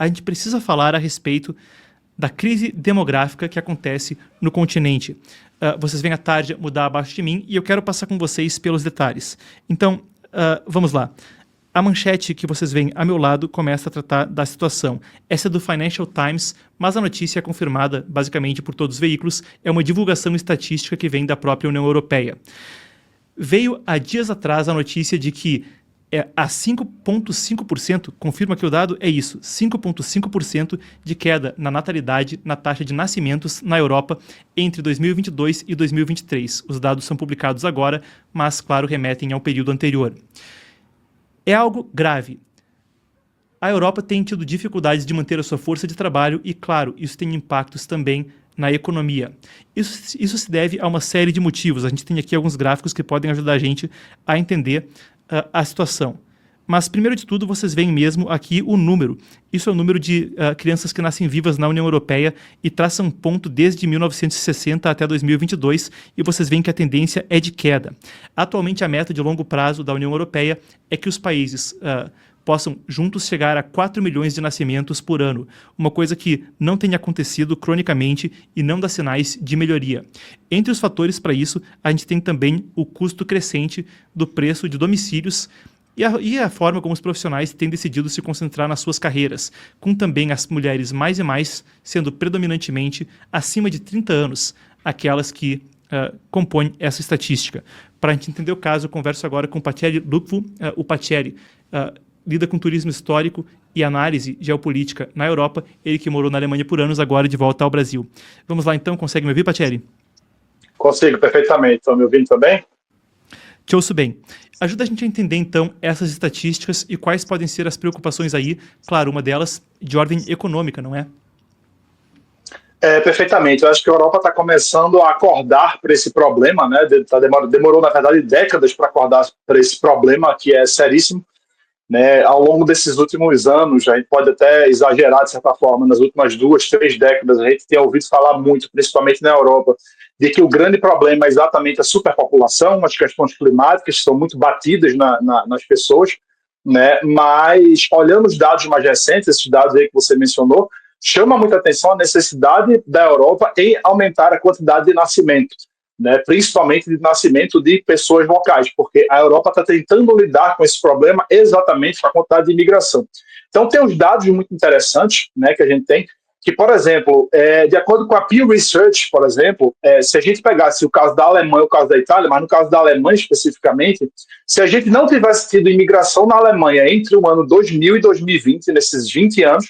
a gente precisa falar a respeito da crise demográfica que acontece no continente. Vocês vêm à tarde mudar abaixo de mim e eu quero passar com vocês pelos detalhes. Então, vamos lá. A manchete que vocês veem a meu lado começa a tratar da situação. Essa é do Financial Times, mas a notícia é confirmada basicamente por todos os veículos. É uma divulgação estatística que vem da própria União Europeia. Veio há dias atrás a notícia de que a 5,5%, confirma que o dado é isso, 5,5% de queda na natalidade, na taxa de nascimentos na Europa entre 2022 e 2023. Os dados são publicados agora, mas, claro, remetem ao período anterior. É algo grave. A Europa tem tido dificuldades de manter a sua força de trabalho e, claro, isso tem impactos também na economia. Isso se deve a uma série de motivos. A gente tem aqui alguns gráficos que podem ajudar a gente a entender a situação. Mas, primeiro de tudo, vocês veem mesmo aqui o número. Isso é o número de crianças que nascem vivas na União Europeia e traça um ponto desde 1960 até 2022, e vocês veem que a tendência é de queda. Atualmente, a meta de longo prazo da União Europeia é que os países possam juntos chegar a 4 milhões de nascimentos por ano, uma coisa que não tem acontecido cronicamente e não dá sinais de melhoria. Entre os fatores para isso, a gente tem também o custo crescente do preço de domicílios e a forma como os profissionais têm decidido se concentrar nas suas carreiras, com também as mulheres mais e mais sendo predominantemente acima de 30 anos, aquelas que compõem essa estatística. Para a gente entender o caso, eu converso agora com o Pateri Lupfu. O Pateri lida com turismo histórico e análise geopolítica na Europa, ele que morou na Alemanha por anos, agora de volta ao Brasil. Vamos lá então, consegue me ouvir, Pateri? Consigo, perfeitamente. Estão me ouvindo também? Te ouço bem. Ajuda a gente a entender, então, essas estatísticas e quais podem ser as preocupações aí, claro, uma delas de ordem econômica, não é? Perfeitamente. Eu acho que a Europa está começando a acordar para esse problema, né? Demorou, na verdade, décadas para acordar para esse problema, que é seríssimo, né? Ao longo desses últimos anos, a gente pode até exagerar, de certa forma, nas últimas 2, 3 décadas, a gente tem ouvido falar muito, principalmente na Europa, de que o grande problema é exatamente a superpopulação, as questões climáticas, que são muito batidas nas pessoas, né? Mas, olhando os dados mais recentes, esses dados aí que você mencionou, chama muita atenção a necessidade da Europa em aumentar a quantidade de nascimento, né? Principalmente de nascimento de pessoas locais, porque a Europa está tentando lidar com esse problema exatamente com a quantidade de imigração. Então, tem uns dados muito interessantes, né, que a gente tem, que, por exemplo, de acordo com a Pew Research, por exemplo, se a gente pegasse o caso da Alemanha e o caso da Itália, mas no caso da Alemanha especificamente, se a gente não tivesse tido imigração na Alemanha entre o ano 2000 e 2020, nesses 20 anos,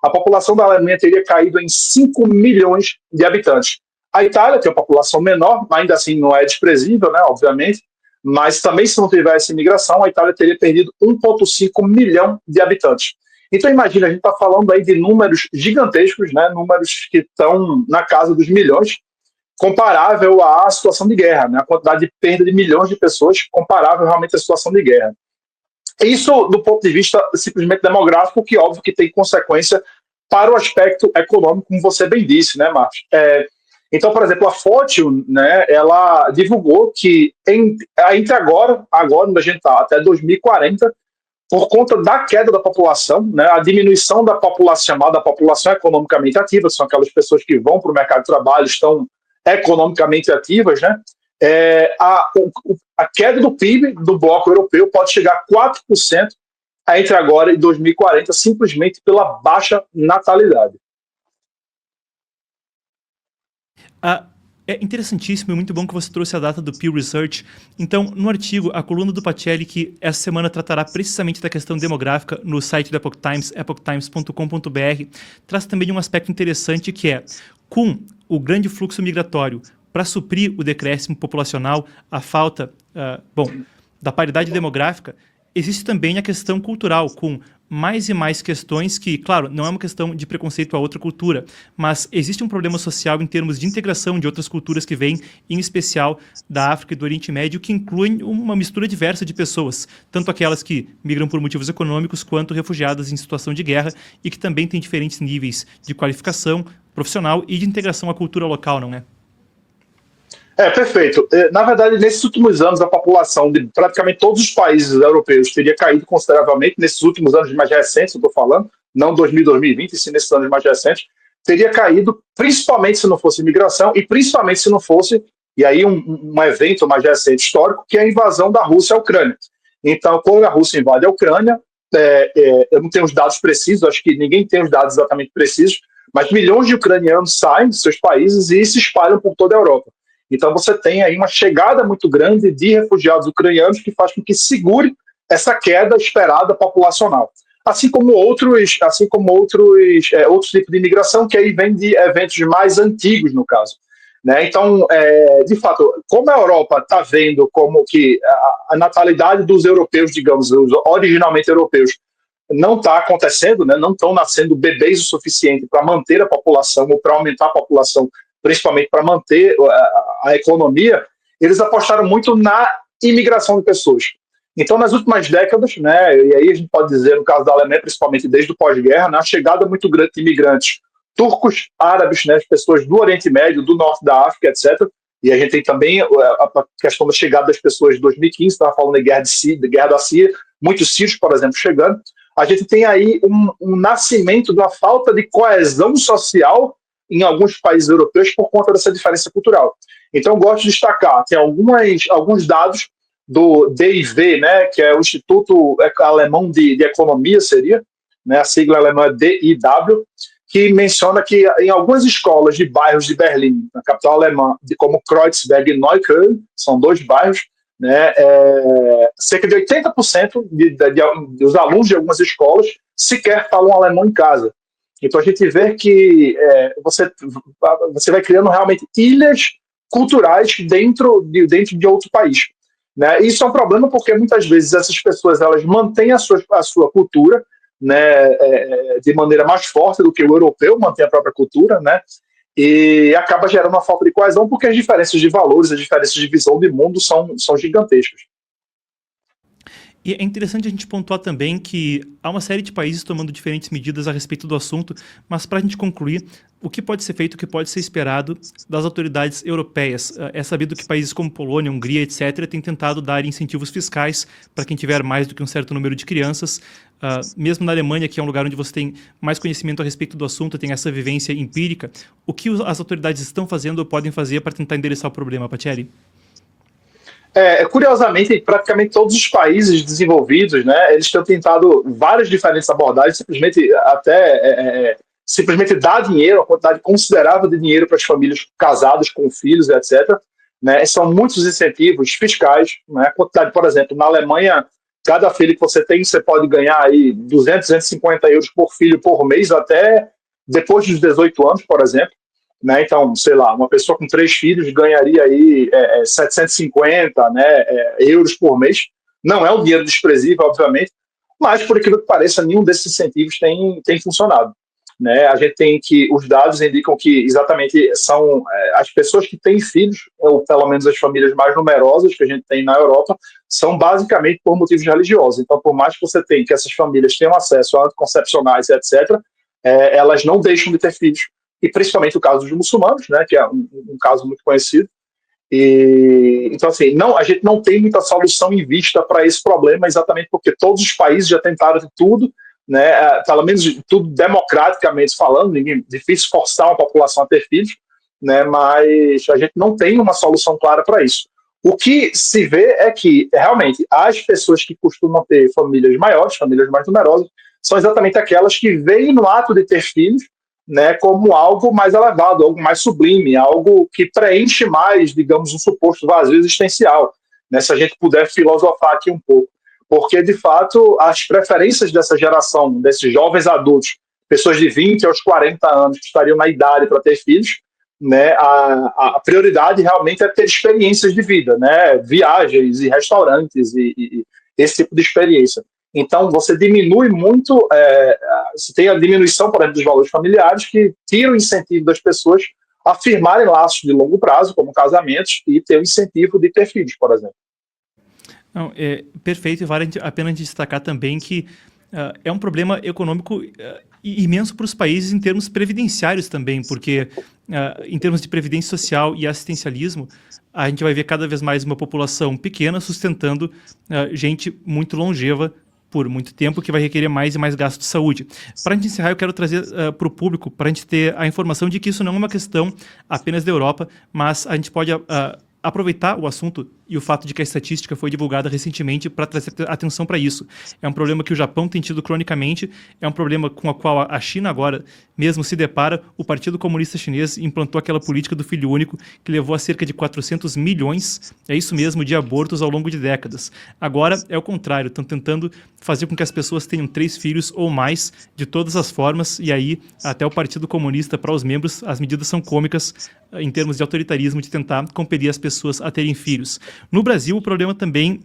a população da Alemanha teria caído em 5 milhões de habitantes. A Itália tem uma população menor, ainda assim não é desprezível, né, obviamente, mas também se não tivesse imigração, a Itália teria perdido 1,5 milhão de habitantes. Então, imagina, a gente está falando aí de números gigantescos, né, números que estão na casa dos milhões, comparável à situação de guerra, né, a quantidade de perda de milhões de pessoas comparável realmente à situação de guerra. Isso do ponto de vista simplesmente demográfico, que óbvio que tem consequência para o aspecto econômico, como você bem disse, né, Marcos? Então, por exemplo, a Fortune, né, ela divulgou que entre agora onde a gente está, até 2040, por conta da queda da população, né, a diminuição da população, chamada população economicamente ativa, são aquelas pessoas que vão para o mercado de trabalho, estão economicamente ativas, né, a queda do PIB do bloco europeu pode chegar a 4% entre agora e 2040, simplesmente pela baixa natalidade. É interessantíssimo e muito bom que você trouxe a data do Pew Research. Então, no artigo, a coluna do Pacelli, que essa semana tratará precisamente da questão demográfica no site do Epoch Times, epochtimes.com.br, traz também um aspecto interessante que é, com o grande fluxo migratório para suprir o decréscimo populacional, a falta da paridade demográfica, existe também a questão cultural, com mais e mais questões que, claro, não é uma questão de preconceito a outra cultura, mas existe um problema social em termos de integração de outras culturas que vêm, em especial da África e do Oriente Médio, que incluem uma mistura diversa de pessoas, tanto aquelas que migram por motivos econômicos, quanto refugiadas em situação de guerra e que também têm diferentes níveis de qualificação profissional e de integração à cultura local, não é? Perfeito. Na verdade, nesses últimos anos, a população de praticamente todos os países europeus teria caído consideravelmente, nesses últimos anos mais recentes, eu estou falando, não 2020, e sim nesses anos mais recentes, teria caído, principalmente se não fosse imigração, e principalmente se não fosse, e aí um evento mais recente histórico, que é a invasão da Rússia à Ucrânia. Então, quando a Rússia invade a Ucrânia, eu não tenho os dados precisos, acho que ninguém tem os dados exatamente precisos, mas milhões de ucranianos saem de seus países e se espalham por toda a Europa. Então você tem aí uma chegada muito grande de refugiados ucranianos que faz com que segure essa queda esperada populacional. Outros tipos de imigração que aí vem de eventos mais antigos, no caso. Né? Então, de fato, como a Europa está vendo como que a natalidade dos europeus, digamos, os originalmente europeus, não está acontecendo, né? Não estão nascendo bebês o suficiente para manter a população ou para aumentar a população, principalmente para manter a economia, eles apostaram muito na imigração de pessoas. Então, nas últimas décadas, né, e aí a gente pode dizer, no caso da Alemanha, principalmente desde o pós-guerra, né, a chegada muito grande de imigrantes turcos, árabes, né, pessoas do Oriente Médio, do Norte da África, etc. E a gente tem também a questão da chegada das pessoas de 2015, estava falando de guerra da Síria, muitos sírios, por exemplo, chegando. A gente tem aí um nascimento da falta de coesão social em alguns países europeus por conta dessa diferença cultural. Então, eu gosto de destacar, tem alguns dados do DIV, né, que é o Instituto Alemão de Economia, seria, né, a sigla alemã é DIW, que menciona que em algumas escolas de bairros de Berlim, na capital alemã, como Kreuzberg e Neukölln, são 2 bairros, né, cerca de 80% dos alunos de algumas escolas sequer falam alemão em casa. Então a gente vê que você vai criando realmente ilhas culturais dentro de outro país. Né? Isso é um problema porque muitas vezes essas pessoas elas mantêm a sua cultura, né, de maneira mais forte do que o europeu mantém a própria cultura, né, e acaba gerando uma falta de coesão porque as diferenças de valores, as diferenças de visão de mundo são gigantescas. E é interessante a gente pontuar também que há uma série de países tomando diferentes medidas a respeito do assunto, mas para a gente concluir, o que pode ser feito, o que pode ser esperado das autoridades europeias? É sabido que países como Polônia, Hungria, etc., têm tentado dar incentivos fiscais para quem tiver mais do que um certo número de crianças. Mesmo na Alemanha, que é um lugar onde você tem mais conhecimento a respeito do assunto, tem essa vivência empírica, o que as autoridades estão fazendo ou podem fazer para tentar endereçar o problema, Patieri? Curiosamente, praticamente todos os países desenvolvidos, né, eles têm tentado várias diferentes abordagens, simplesmente dar dinheiro, uma quantidade considerável de dinheiro para as famílias casadas com filhos, etc. Né, são muitos incentivos fiscais, né, quantidade, por exemplo, na Alemanha, cada filho que você tem, você pode ganhar aí 200, 250 euros por filho por mês, até depois dos 18 anos, por exemplo. Né? Então, sei lá, uma pessoa com 3 filhos ganharia aí 750, né, euros por mês. Não é um dinheiro desprezível, obviamente, mas, por aquilo que pareça, nenhum desses incentivos tem funcionado. Né? A gente tem que, os dados indicam que exatamente são as pessoas que têm filhos, ou pelo menos as famílias mais numerosas que a gente tem na Europa, são basicamente por motivos religiosos. Então, por mais que você tenha que essas famílias tenham acesso a anticoncepcionais, etc., elas não deixam de ter filhos. E principalmente o caso dos muçulmanos, né, que é um caso muito conhecido. Então, assim, a gente não tem muita solução em vista para esse problema, exatamente porque todos os países já tentaram de tudo, né, pelo menos de tudo democraticamente falando, difícil forçar uma população a ter filhos, né, mas a gente não tem uma solução clara para isso. O que se vê é que, realmente, as pessoas que costumam ter famílias maiores, famílias mais numerosas, são exatamente aquelas que veem no ato de ter filhos, né, como algo mais elevado, algo mais sublime, algo que preenche mais, digamos, um suposto vazio existencial, né, se a gente puder filosofar aqui um pouco. Porque, de fato, as preferências dessa geração, desses jovens adultos, pessoas de 20 aos 40 anos que estariam na idade para ter filhos, né, a prioridade realmente é ter experiências de vida, né, viagens e restaurantes e esse tipo de experiência. Então, você diminui muito, você tem a diminuição, por exemplo, dos valores familiares, que tira o incentivo das pessoas a firmarem laços de longo prazo, como casamentos, e ter o incentivo de ter filhos, por exemplo. Não, perfeito, e vale a pena destacar também que é um problema econômico imenso para os países em termos previdenciários também, porque em termos de previdência social e assistencialismo, a gente vai ver cada vez mais uma população pequena sustentando gente muito longeva por muito tempo, que vai requerer mais e mais gastos de saúde. Para a gente encerrar, eu quero trazer para o público, para a gente ter a informação de que isso não é uma questão apenas da Europa, mas a gente pode aproveitar o assunto e o fato de que a estatística foi divulgada recentemente para trazer atenção para isso. É um problema que o Japão tem tido cronicamente, é um problema com o qual a China agora mesmo se depara. O Partido Comunista Chinês implantou aquela política do filho único que levou a cerca de 400 milhões, é isso mesmo, de abortos ao longo de décadas. Agora é o contrário, estão tentando fazer com que as pessoas tenham 3 filhos ou mais de todas as formas, e aí até o Partido Comunista, para os membros, as medidas são cômicas em termos de autoritarismo, de tentar compelir as pessoas a terem filhos. No Brasil, o problema também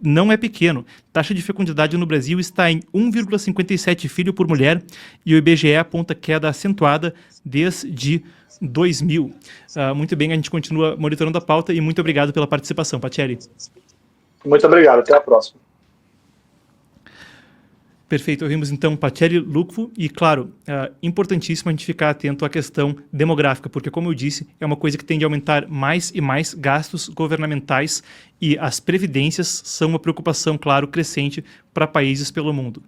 não é pequeno. Taxa de fecundidade no Brasil está em 1,57 filho por mulher e o IBGE aponta queda acentuada desde 2000. Muito bem, a gente continua monitorando a pauta e muito obrigado pela participação, Pacelli. Muito obrigado, até a próxima. Perfeito, ouvimos então Pacelli Lukvo e, claro, importantíssimo a gente ficar atento à questão demográfica, porque, como eu disse, é uma coisa que tende a aumentar mais e mais gastos governamentais e as previdências são uma preocupação, claro, crescente para países pelo mundo.